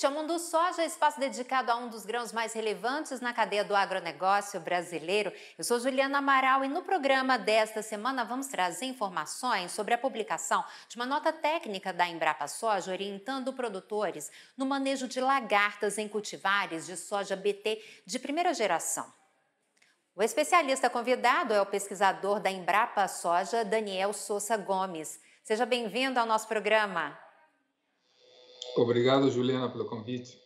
Este é o Mundo Soja, espaço dedicado a um dos grãos mais relevantes na cadeia do agronegócio brasileiro. Eu sou Juliana Amaral e no programa desta semana vamos trazer informações sobre a publicação de uma nota técnica da Embrapa Soja orientando produtores no manejo de lagartas em cultivares de soja BT de primeira geração. O especialista convidado é o pesquisador da Embrapa Soja, Daniel Sousa Gomes. Seja bem-vindo ao nosso programa. Obrigado, Juliana, pelo convite.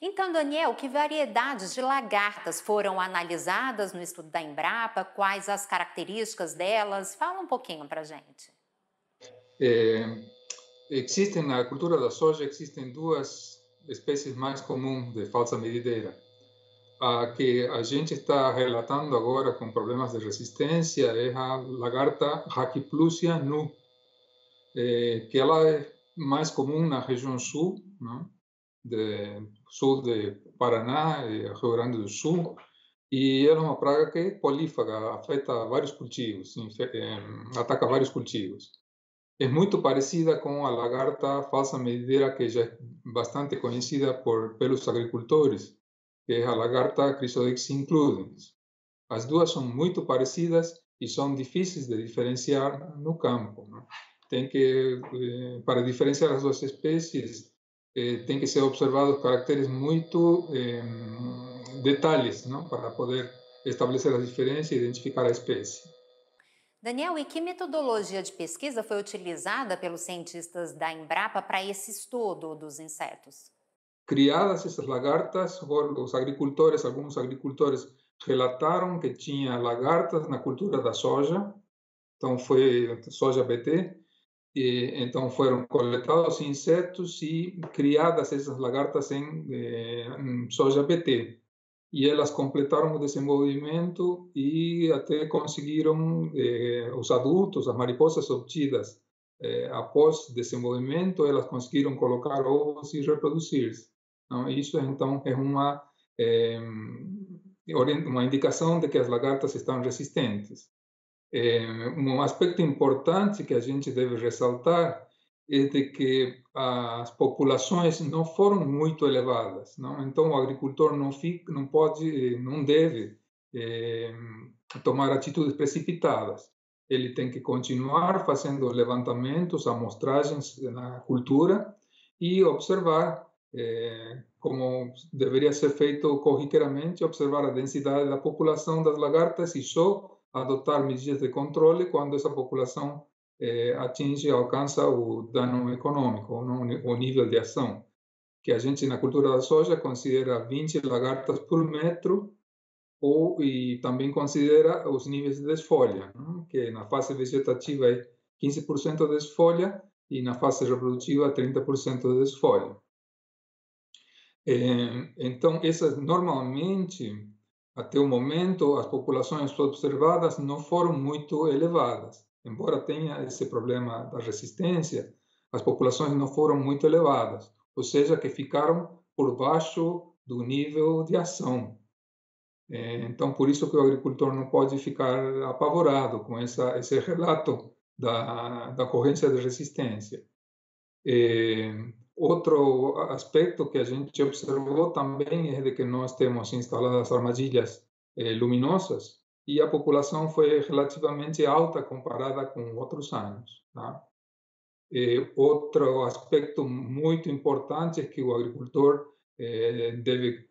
Então, Daniel, que variedades de lagartas foram analisadas no estudo da Embrapa? Quais as características delas? Fala um pouquinho para a gente. Na cultura da soja, existem duas espécies mais comuns de falsa medideira. A que a gente está relatando agora com problemas de resistência é a lagarta Rachyplusia nu, que ela é mais comum na região sul, né? Sul de Paraná e Rio Grande do Sul, e ela é uma praga que é polífaga, afeta vários cultivos, ataca vários cultivos. É muito parecida com a lagarta falsa medideira, que já é bastante conhecida pelos agricultores, que é a lagarta Chrysodex includens. As duas são muito parecidas e são difíceis de diferenciar no campo, né? Para diferenciar as duas espécies, tem que ser observados caracteres muito detalhes, não? Para poder estabelecer a diferença e identificar a espécie. Daniel, e que metodologia de pesquisa foi utilizada pelos cientistas da Embrapa para esse estudo dos insetos? Criadas essas lagartas, alguns agricultores relataram que tinha lagartas na cultura da soja, então foi soja BT, e então foram coletados insetos e criadas essas lagartas em soja BT. E elas completaram o desenvolvimento e até conseguiram, os adultos, as mariposas obtidas após desenvolvimento, elas conseguiram colocar ovos e reproduzir-se. Então, isso, então, é uma indicação de que as lagartas estão resistentes. Um aspecto importante que a gente deve ressaltar é de que as populações não foram muito elevadas, não? Então o agricultor não deve tomar atitudes precipitadas. Ele tem que continuar fazendo levantamentos, amostragens na cultura e observar, como deveria ser feito corriqueiramente, observar a densidade da população das lagartas e só adotar medidas de controle quando essa população alcança o dano econômico, o nível de ação, que a gente na cultura da soja considera 20 lagartas por metro, e também considera os níveis de desfolha, né? Que na fase vegetativa é 15% de desfolha e na fase reprodutiva 30% de desfolha. Então, essas normalmente, até o momento, as populações observadas não foram muito elevadas. Embora tenha esse problema da resistência, as populações não foram muito elevadas, ou seja, que ficaram por baixo do nível de ação. Então, por isso que o agricultor não pode ficar apavorado com esse relato da ocorrência de resistência. Outro aspecto que a gente observou também é de que nós temos instaladas armadilhas luminosas e a população foi relativamente alta comparada com outros anos, tá? Outro aspecto muito importante é que o agricultor deve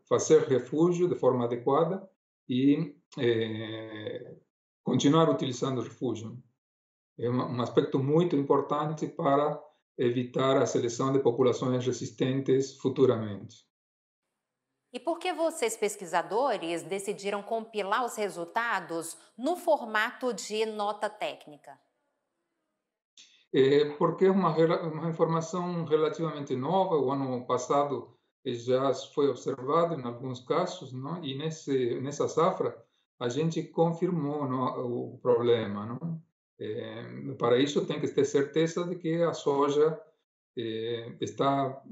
fazer refúgio de forma adequada e continuar utilizando refúgio. É um aspecto muito importante para evitar a seleção de populações resistentes futuramente. E por que vocês, pesquisadores, decidiram compilar os resultados no formato de nota técnica? Porque é uma informação relativamente nova. O ano passado já foi observado em alguns casos, não? E nessa safra a gente confirmou, não, o problema, não? Para isso tem que ter certeza de que a soja está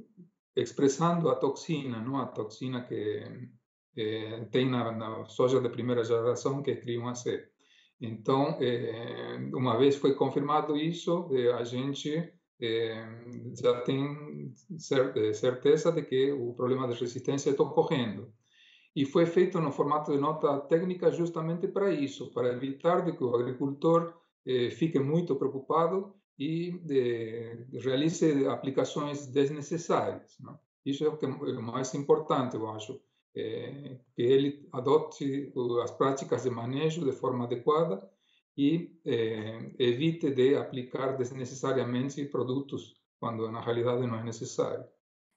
expressando a toxina, não? A toxina que tem na soja de primeira geração, que é CRI1AC. Então, uma vez foi confirmado isso, a gente já tem certeza de que o problema de resistência está ocorrendo. E foi feito no formato de nota técnica justamente para isso, para evitar de que o agricultor fique muito preocupado e realize aplicações desnecessárias, né? Isso é o que é o mais importante, eu acho, que ele adote as práticas de manejo de forma adequada e evite de aplicar desnecessariamente produtos quando na realidade não é necessário.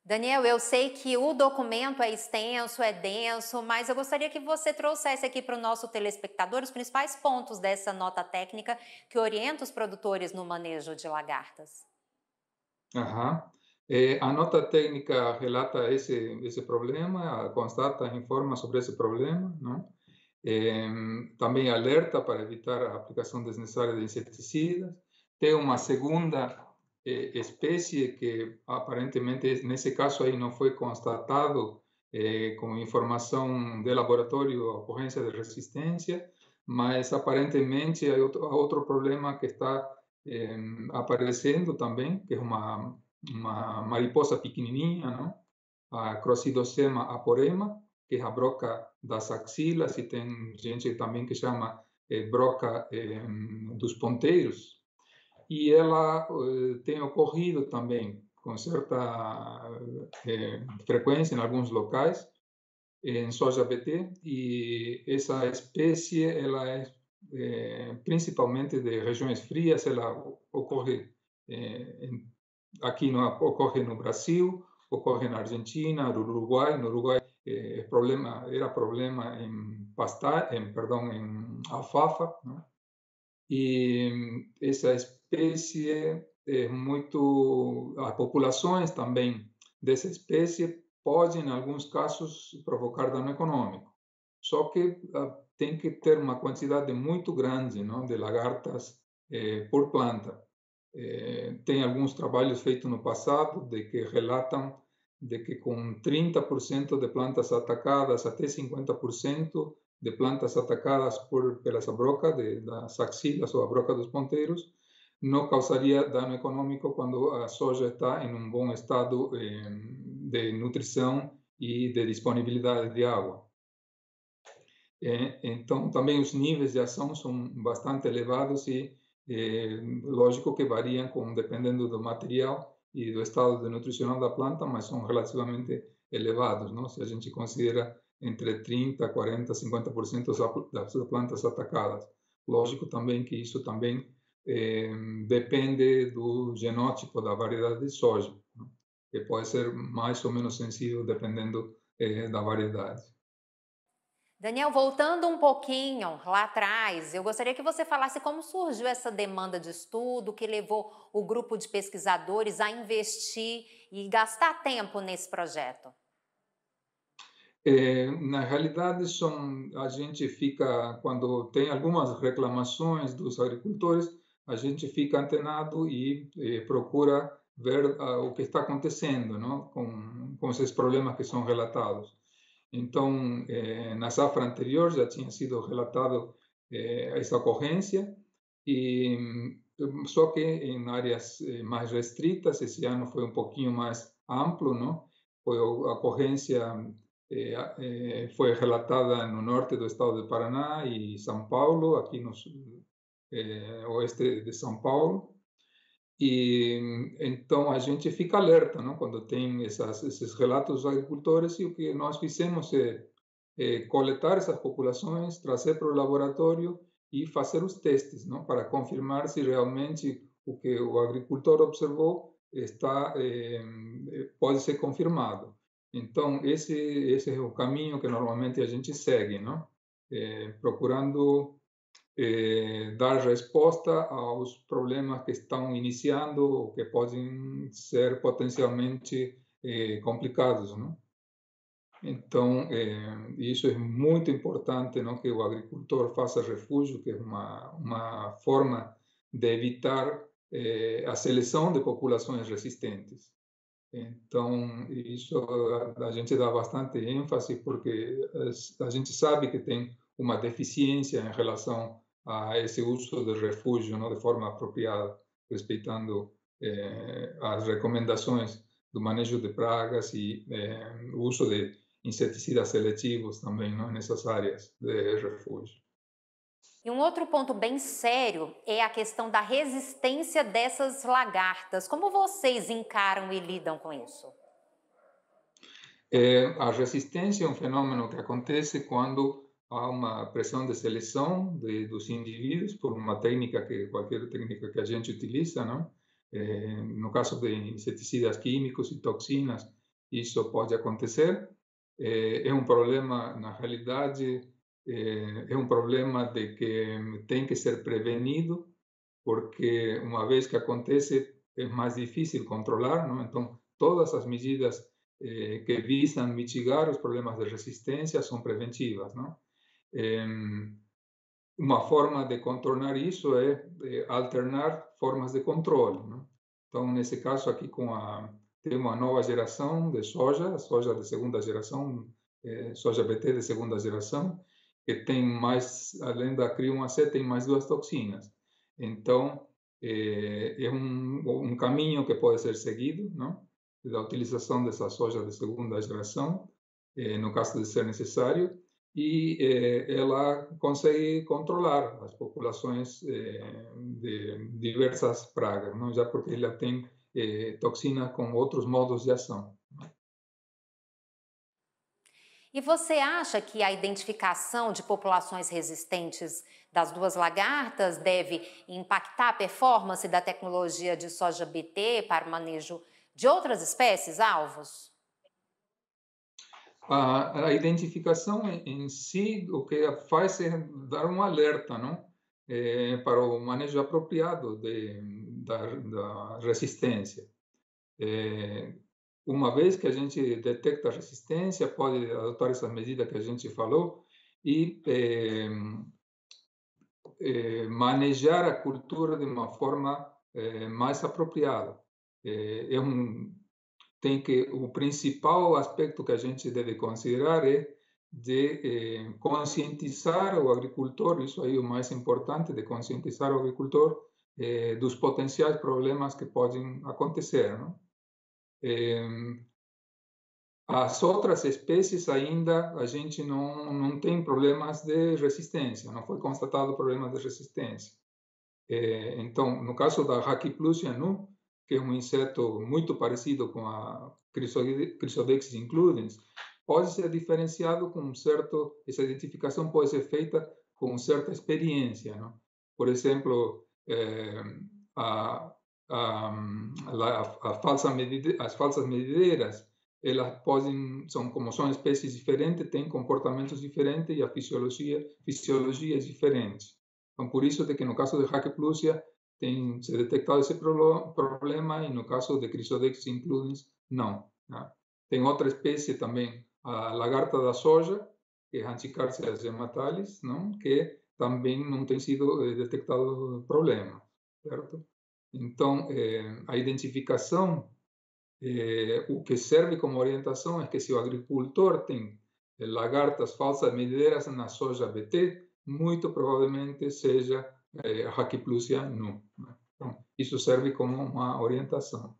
Daniel, eu sei que o documento é extenso, é denso, mas eu gostaria que você trouxesse aqui para o nosso telespectador os principais pontos dessa nota técnica que orienta os produtores no manejo de lagartas. Aham. A nota técnica relata esse problema, constata, informa sobre esse problema, não? Também alerta para evitar a aplicação desnecessária de inseticidas. Tem uma segunda espécie que aparentemente, nesse caso aí, não foi constatado com informação de laboratório a ocorrência de resistência, mas aparentemente há outro problema que está aparecendo também, que é uma mariposa pequenininha, não? A Crocodocema aporema, que é a broca das axilas, e tem gente também que chama broca dos ponteiros. E ela tem ocorrido também com certa frequência em alguns locais, em soja BT, e essa espécie ela é principalmente de regiões frias, ela ocorre aqui ocorre no Brasil, ocorre na Argentina, no Uruguai. No Uruguai era problema em alfafa, né? E essa espécie é muito, as populações também dessa espécie podem, em alguns casos, provocar dano econômico. Só que tem que ter uma quantidade muito grande, não, de lagartas por planta. Tem alguns trabalhos feitos no passado de que relatam de que com 30% de plantas atacadas, até 50% de plantas atacadas pela broca das axilas ou a broca dos ponteiros, não causaria dano econômico quando a soja está em um bom estado de nutrição e de disponibilidade de água. Então, também os níveis de ação são bastante elevados e lógico que variam dependendo do material e do estado nutricional da planta, mas são relativamente elevados, não? Se a gente considera entre 30, 40, 50% das plantas atacadas. Lógico também que isso também depende do genótipo da variedade de soja, não? Que pode ser mais ou menos sensível dependendo da variedade. Daniel, voltando um pouquinho lá atrás, eu gostaria que você falasse como surgiu essa demanda de estudo que levou o grupo de pesquisadores a investir e gastar tempo nesse projeto. Na realidade, a gente fica, quando tem algumas reclamações dos agricultores, a gente fica antenado e procura ver o que está acontecendo, não? Com esses problemas que são relatados. Então, na safra anterior já tinha sido relatado essa ocorrência, e só que em áreas mais restritas, esse ano foi um pouquinho mais amplo, não? Foi a ocorrência foi relatada no norte do estado de Paraná e São Paulo, aqui no oeste de São Paulo. E então a gente fica alerta, não? Quando tem esses relatos dos agricultores, e o que nós fizemos é coletar essas populações, trazer para o laboratório e fazer os testes, não? Para confirmar se realmente o que o agricultor observou pode ser confirmado. Então esse é o caminho que normalmente a gente segue, não? Procurando dar resposta aos problemas que estão iniciando ou que podem ser potencialmente complicados, não? Então, isso é muito importante, não? Que o agricultor faça refúgio, que é uma forma de evitar a seleção de populações resistentes. Então, isso a gente dá bastante ênfase porque a gente sabe que tem uma deficiência em relação a esse uso de refúgio, não, de forma apropriada, respeitando as recomendações do manejo de pragas e o uso de inseticidas seletivos também, não, nessas áreas de refúgio. E um outro ponto bem sério é a questão da resistência dessas lagartas. Como vocês encaram e lidam com isso? A resistência é um fenômeno que acontece quando há uma pressão de seleção dos indivíduos por uma técnica qualquer técnica que a gente utiliza, não? No caso de inseticidas químicos e toxinas, isso pode acontecer. É um problema, na realidade, é um problema de que tem que ser prevenido, porque uma vez que acontece é mais difícil controlar, não? Então, todas as medidas que visam mitigar os problemas de resistência são preventivas, não? Uma forma de contornar isso é alternar formas de controle, não? Então, nesse caso aqui, tem uma nova geração de soja de segunda geração, soja BT de segunda geração, que tem mais, além da CRI1AC, tem mais duas toxinas. Então, é um caminho que pode ser seguido, não? Da utilização dessa soja de segunda geração, no caso de ser necessário, e ela consegue controlar as populações de diversas pragas, não? Já porque ela tem toxina com outros modos de ação. E você acha que a identificação de populações resistentes das duas lagartas deve impactar a performance da tecnologia de soja BT para o manejo de outras espécies alvos? A identificação em si, o que faz é dar um alerta, não? Para o manejo apropriado da resistência. Uma vez que a gente detecta a resistência, pode adotar essas medidas que a gente falou e manejar a cultura de uma forma mais apropriada. O principal aspecto que a gente deve considerar é de conscientizar o agricultor, isso aí é o mais importante, de conscientizar o agricultor dos potenciais problemas que podem acontecer, não? As outras espécies ainda a gente não tem problemas de resistência, não foi constatado problema de resistência. Então, no caso da Rachyplusia nu, que é um inseto muito parecido com a Chrysodexis includens, pode ser diferenciado essa identificação pode ser feita com certa experiência, não? Por exemplo, a, as falsas medideiras, elas são espécies diferentes, têm comportamentos diferentes e a fisiologia é diferente. Então, por isso que no caso de Rachyplusia tem se detectado esse problema e no caso de Chrysodexis includens, não, né? Tem outra espécie também, a lagarta da soja, que é Anticarcia gematalis, não? Que também não tem sido detectado problema, certo? Então, a identificação, o que serve como orientação é que se o agricultor tem lagartas falsas medideiras na soja BT, muito provavelmente seja a Rachyplusia nu, né? Então, isso serve como uma orientação.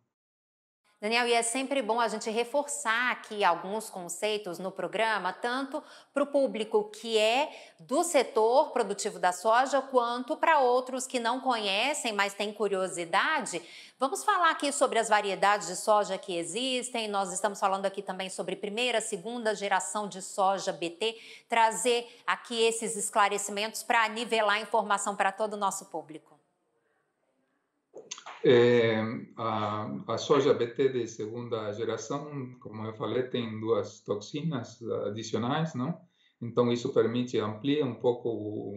Daniel, e é sempre bom a gente reforçar aqui alguns conceitos no programa, tanto para o público que é do setor produtivo da soja, quanto para outros que não conhecem, mas têm curiosidade. Vamos falar aqui sobre as variedades de soja que existem. Nós estamos falando aqui também sobre primeira, segunda geração de soja BT, trazer aqui esses esclarecimentos para nivelar a informação para todo o nosso público. A soja BT de segunda geração, como eu falei, tem duas toxinas adicionais, não? Então, isso permite ampliar um pouco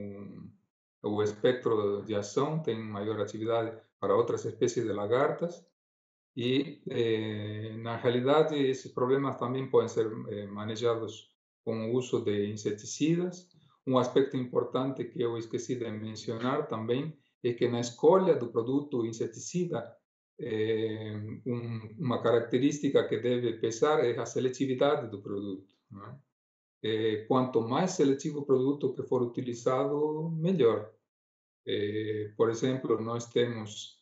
o espectro de ação, tem maior atividade para outras espécies de lagartas. E, na realidade, esses problemas também podem ser manejados com o uso de inseticidas. Um aspecto importante que eu esqueci de mencionar também é que na escolha do produto inseticida, uma característica que deve pesar é a seletividade do produto, né? Quanto mais seletivo o produto que for utilizado, melhor. Por exemplo, nós temos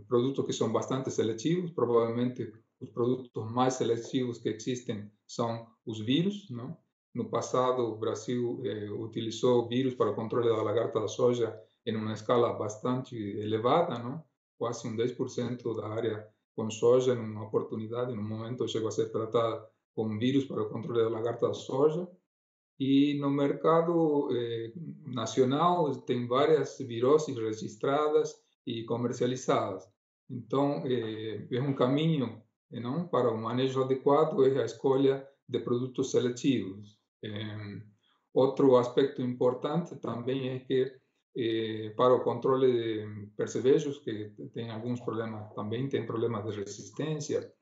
produtos que são bastante seletivos, provavelmente os produtos mais seletivos que existem são os vírus, não? No passado, o Brasil utilizou vírus para o controle da lagarta da soja em uma escala bastante elevada, não? Quase 10% da área com soja, numa oportunidade, num momento, chegou a ser tratada com vírus para o controle da lagarta da soja. E no mercado nacional tem várias viroses registradas e comercializadas. Então, é um caminho, não, para o manejo adequado é a escolha de produtos seletivos. Outro aspecto importante também é que para o controle de percevejos, que tem alguns problemas, também tem problemas de resistência,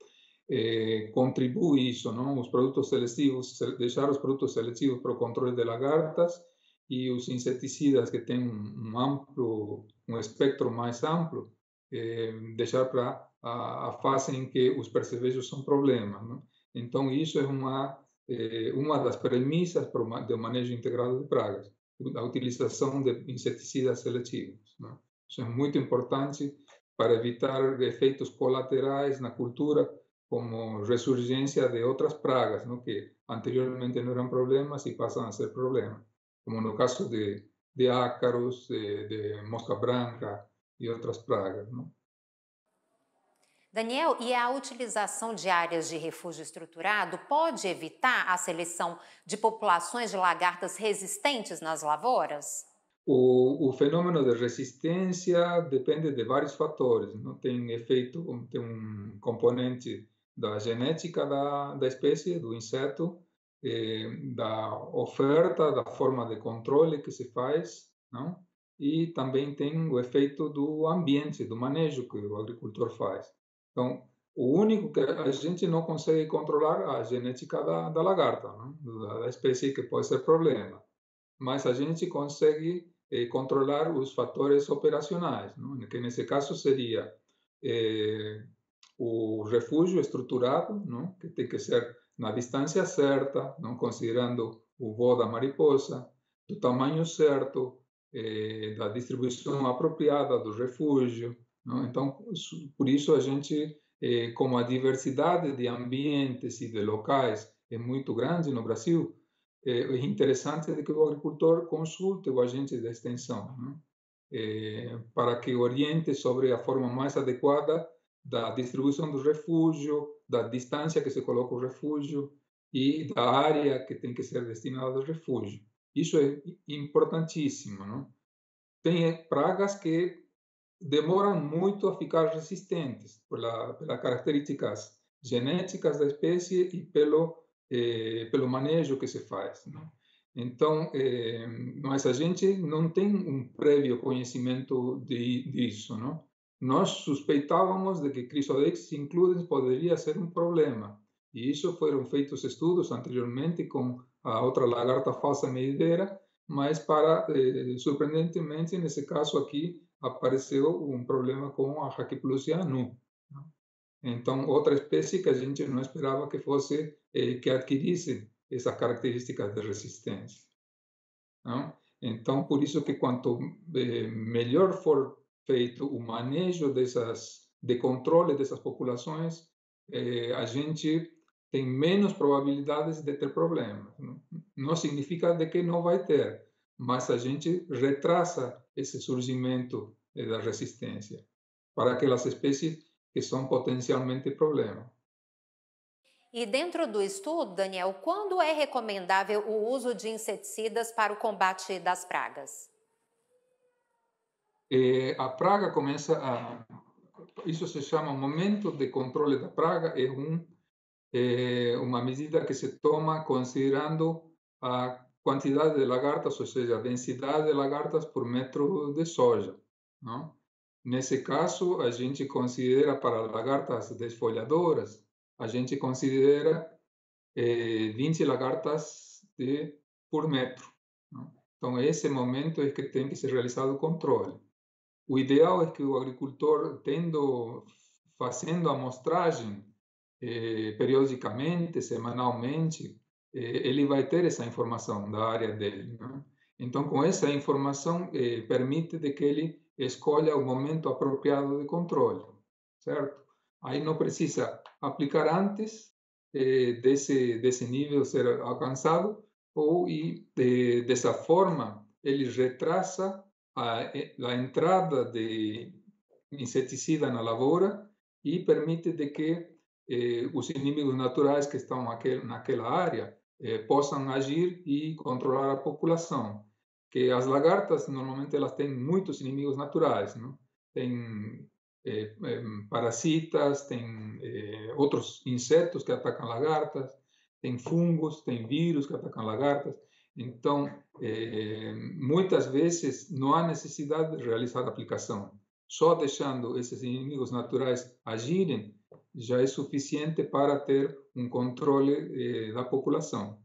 contribui isso, não? Os produtos seletivos, deixar os produtos seletivos para o controle de lagartas e os inseticidas que têm um espectro mais amplo, deixar para a fase em que os percevejos são problemas, não? Então, isso é uma das premissas para o manejo integrado de pragas, a utilização de inseticidas seletivos, não? Isso é muito importante para evitar efeitos colaterais na cultura, como ressurgência de outras pragas, não? Que anteriormente não eram problemas e passam a ser problemas, como no caso de ácaros, de mosca branca e outras pragas, não? Daniel, e a utilização de áreas de refúgio estruturado pode evitar a seleção de populações de lagartas resistentes nas lavouras? O fenômeno de resistência depende de vários fatores, não? Tem efeito, tem um componente da genética da espécie, do inseto, da oferta, da forma de controle que se faz, não? E também tem o efeito do ambiente, do manejo que o agricultor faz. Então, o único que a gente não consegue controlar é a genética da lagarta, não? Da espécie, que pode ser problema, mas a gente consegue controlar os fatores operacionais, não? Que nesse caso seria o refúgio estruturado, não? Que tem que ser na distância certa, não? Considerando o voo da mariposa, do tamanho certo, da distribuição apropriada do refúgio, não? Então, por isso a gente, como a diversidade de ambientes e de locais é muito grande no Brasil, é interessante de que o agricultor consulte o agente da extensão, né? Para que oriente sobre a forma mais adequada da distribuição do refúgio, da distância que se coloca o refúgio e da área que tem que ser destinada ao refúgio. Isso é importantíssimo, não? Tem pragas que demoram muito a ficar resistentes pelas características genéticas da espécie e pelo manejo que se faz, não? Então, mas a gente não tem um prévio conhecimento disso, não? Nós suspeitávamos de que Chrysodex includens poderia ser um problema, e isso foram feitos estudos anteriormente com a outra lagarta falsa medideira, mas surpreendentemente, nesse caso aqui, apareceu um problema com a Rachyplusia anu. Então, outra espécie que a gente não esperava que fosse, que adquirisse essas características de resistência, não? Então, por isso que quanto melhor for feito o manejo de controle dessas populações, a gente tem menos probabilidades de ter problemas. Não significa de que não vai ter, mas a gente retrasa esse surgimento da resistência para aquelas espécies que são potencialmente problema. E dentro do estudo, Daniel, quando é recomendável o uso de inseticidas para o combate das pragas? A praga começa a... Isso se chama momento de controle da praga, uma medida que se toma considerando a quantidade de lagartas, ou seja, a densidade de lagartas por metro de soja, não? Nesse caso, a gente considera para lagartas desfolhadoras, a gente considera 20 lagartas por metro, não? Então, esse momento é que tem que ser realizado o controle. O ideal é que o agricultor, fazendo a amostragem periodicamente, semanalmente, ele vai ter essa informação da área dele, né? Então, com essa informação, permite de que ele escolha o momento apropriado de controle, certo? Aí não precisa aplicar antes desse nível ser alcançado, dessa forma ele retrasa a entrada de inseticida na lavoura e permite de que os inimigos naturais que estão naquela área possam agir e controlar a população. Que as lagartas, normalmente, elas têm muitos inimigos naturais, não? Tem parasitas, tem outros insetos que atacam lagartas, tem fungos, tem vírus que atacam lagartas. Então, muitas vezes não há necessidade de realizar a aplicação. Só deixando esses inimigos naturais agirem já é suficiente para ter um controle da população.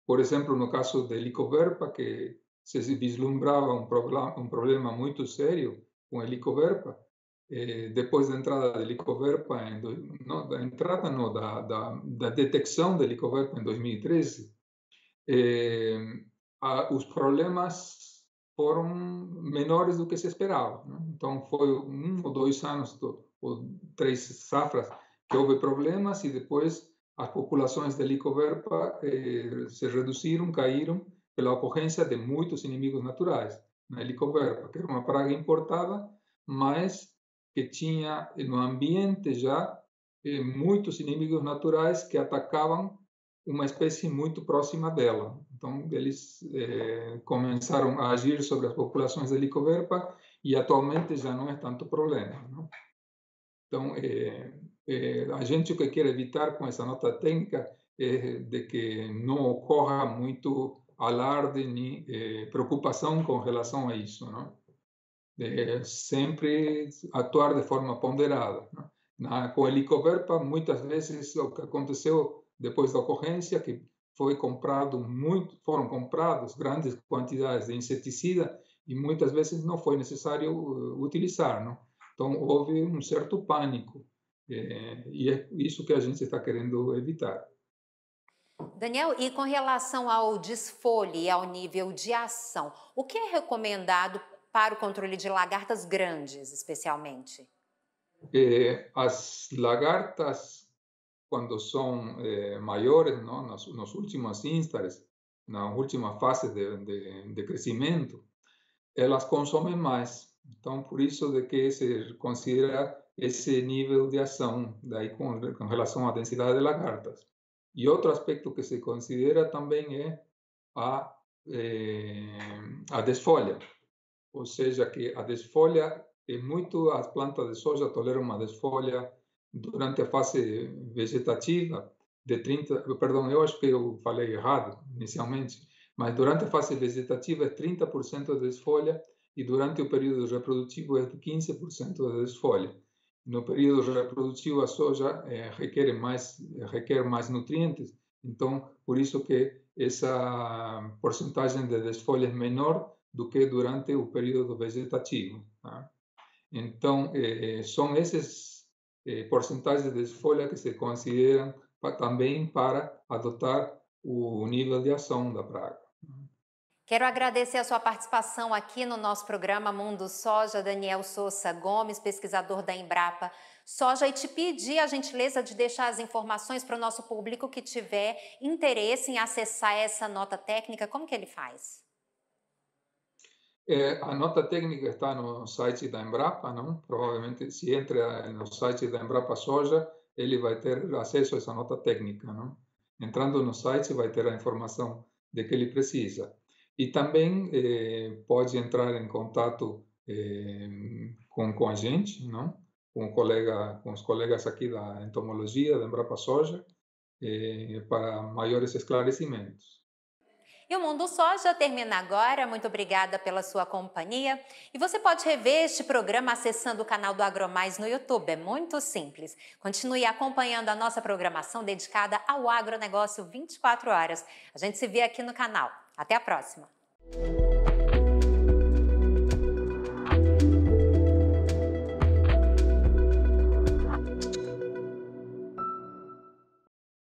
Por exemplo, no caso de Helicoverpa, que se vislumbrava um problema muito sério com Helicoverpa, depois da entrada de Helicoverpa, da detecção de Helicoverpa em 2013, os problemas foram menores do que se esperava, né? Então, foi 1 ou 2 anos, ou 3 safras, que houve problemas, e depois as populações de Helicoverpa se reduziram, caíram, pela ocorrência de muitos inimigos naturais na Helicoverpa, que era uma praga importada, mas que tinha no ambiente já muitos inimigos naturais que atacavam uma espécie muito próxima dela. Então, eles começaram a agir sobre as populações de Helicoverpa e atualmente já não é tanto problema, não? Então, a gente o que quer evitar com essa nota técnica é de que não ocorra muito alarde nem preocupação com relação a isso, não? Sempre atuar de forma ponderada, não? Com Helicoverpa, muitas vezes o que aconteceu depois da ocorrência, que foram comprados grandes quantidades de inseticida e muitas vezes não foi necessário utilizar, não? Então, houve um certo pânico, e é isso que a gente está querendo evitar. Daniel, e com relação ao desfolhe e ao nível de ação, o que é recomendado para o controle de lagartas grandes, especialmente? As lagartas, quando são maiores, não, nos últimos instares, na última fase de crescimento, elas consomem mais. Então, por isso de que se considera esse nível de ação daí com relação à densidade de lagartas. E outro aspecto que se considera também é a desfolha, ou seja, que a desfolha as plantas de soja toleram uma desfolha durante a fase vegetativa de 30, perdão, eu acho que eu falei errado inicialmente, mas durante a fase vegetativa é 30% de desfolha e durante o período reprodutivo é de 15% de desfolha. No período reprodutivo a soja requer mais nutrientes, então por isso que essa porcentagem de desfolha é menor do que durante o período vegetativo, tá? Então, são esses porcentagens de desfolha que se consideram também para adotar o nível de ação da praga. Quero agradecer a sua participação aqui no nosso programa Mundo Soja, Daniel Sousa Gomes, pesquisador da Embrapa Soja, e te pedir a gentileza de deixar as informações para o nosso público que tiver interesse em acessar essa nota técnica, como que ele faz? A nota técnica está no site da Embrapa, não? Provavelmente, se entra no site da Embrapa Soja, ele vai ter acesso a essa nota técnica, não? Entrando no site, vai ter a informação de que ele precisa. E também pode entrar em contato com a gente, não? Com os colegas aqui da entomologia da Embrapa Soja, para maiores esclarecimentos. E o Mundo Soja termina agora. Muito obrigada pela sua companhia. E você pode rever este programa acessando o canal do AgroMais no YouTube. É muito simples. Continue acompanhando a nossa programação dedicada ao agronegócio 24 horas. A gente se vê aqui no canal. Até a próxima!